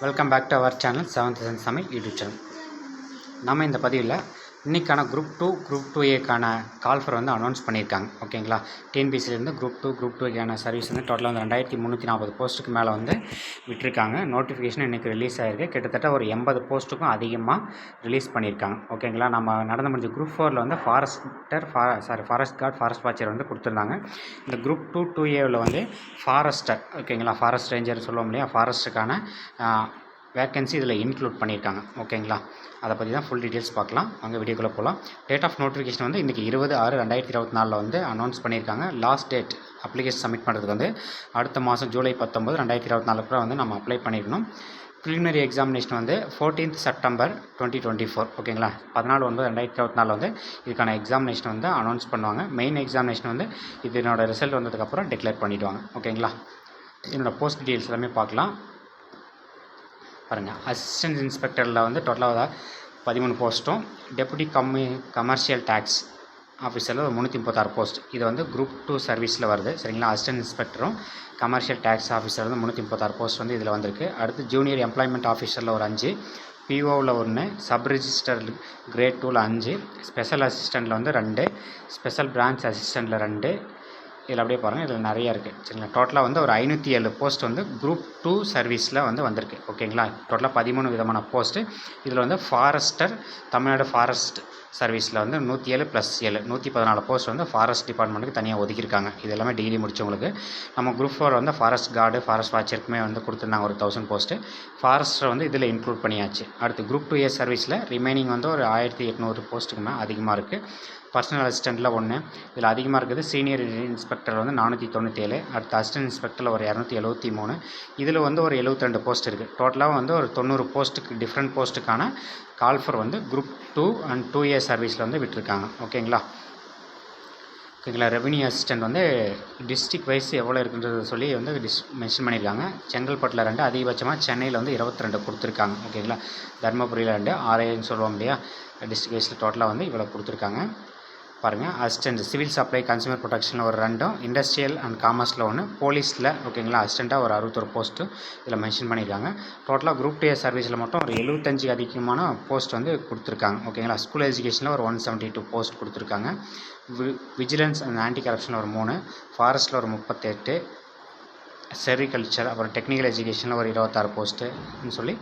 Welcome back to our channel 7th Sense Tamil YouTube channel. நம்ம இந்த பதிவில் இன்றைக்கான குரூப் 2 குரூப் 2ஏக்கான கால்ஃபர் வந்து அனௌன்ஸ் பண்ணியிருக்காங்க. ஓகேங்களா, டிஎன்பிசிலேருந்து குரூப் 2ஏக்கான சர்வீஸ் வந்து டோட்டலாக வந்து 2340 போஸ்ட்டுக்கு மேலே வந்து விட்டுருக்காங்க. நோட்டிஃபிகேஷன் இன்றைக்கி ரிலீஸ் ஆகிருக்கு. கிட்டத்தட்ட ஒரு 80 போஸ்ட்டுக்கும் அதிகமாக ரிலீஸ் பண்ணியிருக்காங்க. ஓகேங்களா, நம்ம நடந்து முடிஞ்ச குரூப் 4ல் வந்து ஃபாரஸ்ட் கார்டு, ஃபாரஸ்ட் வாட்சர் வந்து கொடுத்துருந்தாங்க. இந்த குரூப் 2ஏவில் வந்து ஃபாரஸ்டர், ஓகேங்களா, ஃபாரஸ்ட் ரேஞ்சர் சொல்லுவோம் இல்லையா, ஃபாரஸ்ட்டுக்கான வேக்கன்சி இதில் இன்க்ளூட் பண்ணியிருக்காங்க. ஓகேங்களா, அதை பற்றி தான் ஃபுல் டீட்டெயில்ஸ் பார்க்கலாம். அங்கே வீடியோக்குள்ளே போகலாம். டேட் ஆஃப் நோட்டிஃபிகேஷன் வந்து இன்றைக்கி 20/6/2024 வந்து அனௌன்ஸ் பண்ணியிருக்காங்க. லாஸ்ட் டேட் அப்ளிகேஷன் சப்மிட் பண்ணுறதுக்கு வந்து அடுத்த மாதம் ஜூலை 19, 2024 வந்து நம்ம அப்ளை பண்ணிக்கணும். ப்ரிலிமினரி எக்ஸாமினேஷன் வந்து 14th September 2024. ஓகேங்களா, 14/9/2024 வந்து இதுக்கான எக்ஸாமினேஷன் வந்து அனௌன்ஸ் பண்ணுவாங்க. மெயின் எக்ஸாமினேஷன் வந்து இதனோட ரிசல்ட் வந்ததுக்கப்புறம் டிக்ளேர் பண்ணிவிடுவாங்க. ஓகேங்களா, என்னோடய போஸ்ட் டீட்டெயில்ஸ் எல்லாமே பார்க்கலாம். பாருங்கள், அசிஸ்டன்ட் இன்ஸ்பெக்டரில் வந்து டோட்டலாக 13 போஸ்ட்டும், டெபுட்டி கமர்ஷியல் டேக்ஸ் ஆஃபீஸரில் 336 போஸ்ட். இது வந்து குரூப் 2 சர்வீஸில் வருது. சரிங்களா, அசிஸ்டன்ட் இன்ஸ்பெக்டரும் கமர்ஷியல் டேக்ஸ் ஆஃபீஸர் வந்து 336 போஸ்ட் வந்து இதில் வந்திருக்கு. அடுத்து ஜூனியர் எம்ப்ளாய்மெண்ட் ஆஃபீஸரில் ஒரு 5, பிஓவில் 1, சப் ரிஜிஸ்டர் கிரேட் 2ல் 5, ஸ்பெஷல் அசிஸ்டண்ட்டில் வந்து 2, ஸ்பெஷல் பிரான்ச் அசிஸ்டண்ட்டில் 2. இதில் அப்படியே பாருங்கள், இதில் நிறையா இருக்குது. சரிங்களா, டோட்டலாக வந்து ஒரு 507 போஸ்ட் வந்து குரூப் 2 சர்வீஸில் வந்து வந்திருக்கு. ஓகேங்களா, டோட்டலாக 13 விதமான போஸ்ட்டு. இதில் வந்து ஃபாரஸ்டர், தமிழ்நாடு ஃபாரஸ்ட் சர்வீஸில் வந்து 107 + 7 114 போஸ்ட் வந்து ஃபாரஸ்ட் டிபார்ட்மெண்ட்டுக்கு தனியாக ஒதுக்கியிருக்காங்க. இது எல்லாமே டிகிரி முடிச்சவங்களுக்கு. நம்ம குரூப் 4 வந்து ஃபாரஸ்ட் கார்டு, ஃபாரஸ்ட் வாட்சருக்குமே வந்து கொடுத்துருந்தாங்க ஒரு 1000 போஸ்ட்டு. ஃபாரஸ்டர் வந்து இதில் இன்க்ளூட் பண்ணியாச்சு. அடுத்து குரூப் 2ஏ சர்வீஸில் ரிமைனிங் வந்து ஒரு 1800 போஸ்ட்டுக்கு மேலே அதிகமாக இருக்குது. பர்சனல் அசிஸ்டண்ட்டில் 1, இதில் அதிகமாக இருக்குது. சீனியர் இன்ஸ்பெக்டர் வந்து 497. அடுத்து அசிஸ்டன்ட் இன்ஸ்பெக்டரில் ஒரு 273. இதில் வந்து ஒரு 72 போஸ்ட் இருக்குது. டோட்டலாக வந்து ஒரு 90 போஸ்ட்டுக்கு டிஃப்ரெண்ட் போஸ்ட்டுக்கான கால்ஃபர் வந்து குரூப் 2 அண்ட் 2ஏ சர்வீஸில் வந்து விட்டுருக்காங்க. ஓகேங்களா, ரெவென்யூ அசிஸ்டண்ட் வந்து டிஸ்ட்ரிக்ட் வைஸ் எவ்வளோ இருக்குன்றது சொல்லி வந்து மென்ஷன் பண்ணியிருக்காங்க. செங்கல்பட்டில் 2, அதிகபட்சமாக சென்னையில் வந்து 22 கொடுத்துருக்காங்க. ஓகேங்களா, தருமபுரியில் 2, 6ன்னு சொல்லுவோம் இல்லையா, டிஸ்ட்ரிக்ட் வைஸில் டோட்டலாக வந்து இவ்வளோ கொடுத்துருக்காங்க. பாருங்கள், அசிஸ்டண்ட் சிவில் சப்ளை கன்சூமர் ப்ரொடெக்ஷனில் ஒரு 2, இண்டஸ்ட்ரியல் அண்ட் காமர்ஸில் 1, போலீஸில் ஓகேங்களா அசிஸ்டண்ட்டாக ஒரு 61 போஸ்ட்டு இதில் மென்ஷன் பண்ணியிருக்காங்க. டோட்டலாக குரூப் 2ஏ சர்வீஸில் மட்டும் ஒரு 75 அதிகமான போஸ்ட் வந்து கொடுத்துருக்காங்க. ஓகேங்களா, ஸ்கூல் எஜுகேஷனில் ஒரு 172 போஸ்ட் கொடுத்துருக்காங்க. விஜிலன்ஸ் அண்ட் ஆன்டி கரப்ஷனில் ஒரு 3, ஃபாரஸ்ட்டில் ஒரு 38, செரிகல்ச்சர் அப்புறம் டெக்னிக்கல் எஜுகேஷனில் ஒரு 26 போஸ்ட்டுன்னு சொல்லி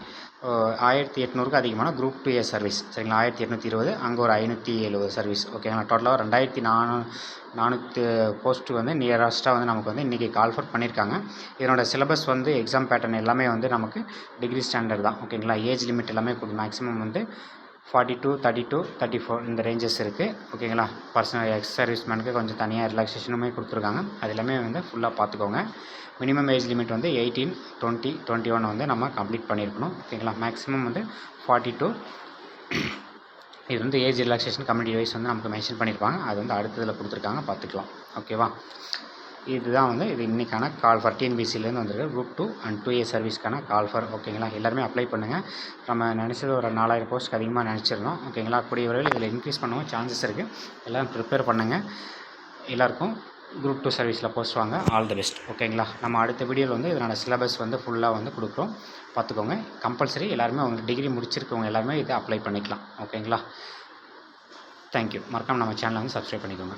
1800க்கு அதிகமான குரூப் 2ஏ சர்வீஸ். சரிங்களா, 1820, அங்கே ஒரு 570 சர்வீஸ். ஓகேங்களா, டோட்டலாக 2400 போஸ்ட்டு வந்து நியரஸ்ட்டாக வந்து நமக்கு வந்து இன்றைக்கி கால்ஃபர் பண்ணியிருக்காங்க. இதனோட சிலபஸ் வந்து எக்ஸாம் பேட்டர்ன் எல்லாமே வந்து நமக்கு டிகிரி ஸ்டாண்டர்ட் தான். ஓகேங்களா, ஏஜ் லிமிட் எல்லாமே மேக்ஸிமம் வந்து 42, 32, 34 இந்த ரேஞ்சஸ் இருக்குது. ஓகேங்களா, பர்சனல் எக்ஸ் சர்வீஸ்மேனுக்கு கொஞ்சம் தனியாக ரிலாக்ஸேஷனுமே கொடுத்துருக்காங்க. அது எல்லாமே வந்து ஃபுல்லாக பார்த்துக்கோங்க. மினிமம் ஏஜ் லிமிட் வந்து 18, 20, 21 வந்து நம்ம கம்ப்ளீட் பண்ணியிருக்கணும். ஓகேங்களா, மேக்ஸிமம் வந்து 42. இது வந்து ஏஜ் ரிலாக்ஸேஷன் கம்யூனிட்டி வைஸ் வந்து நமக்கு மென்ஷன் பண்ணியிருப்பாங்க. அது வந்து அடுத்ததில் கொடுத்துருக்காங்க, பார்த்துக்கலாம். ஓகேவா, இதுதான் வந்து இது இன்றைக்கான கால்ஃபர் டிஎன்பிசிலேருந்து வந்திருக்கு குரூப் 2 அண்ட் 2ஏ சர்வீஸ்க்கான கால்ஃபர். ஓகேங்களா, எல்லாருமே அப்ளை பண்ணுங்கள். நம்ம நினச்சது ஒரு 4000 போஸ்ட்டுக்கு அதிகமாக நினச்சிருந்தோம். ஓகேங்களா, கூடிய வரையில் இதில் இன்க்ரீஸ் பண்ணவும் சான்சஸ் இருக்குது. எல்லோரும் ப்ரிப்பேர் பண்ணுங்கள். எல்லாருக்கும் குரூப் 2 சர்வீஸில் போஸ்ட் வாங்க. All the best. ஓகேங்களா, நம்ம அடுத்த வீடியோவில் வந்து இதனோட சிலபஸ் வந்து ஃபுல்லாக வந்து கொடுக்குறோம், பார்த்துக்கோங்க. கம்பல்சரி எல்லாருமே அவங்க டிகிரி முடிச்சிருக்கவங்க எல்லாருமே இதை அப்ளை பண்ணிக்கலாம். ஓகேங்களா, தேங்க்யூ. மறக்காமல் நம்ம சேனலை வந்து சப்ஸ்கிரைப் பண்ணிக்கோங்க.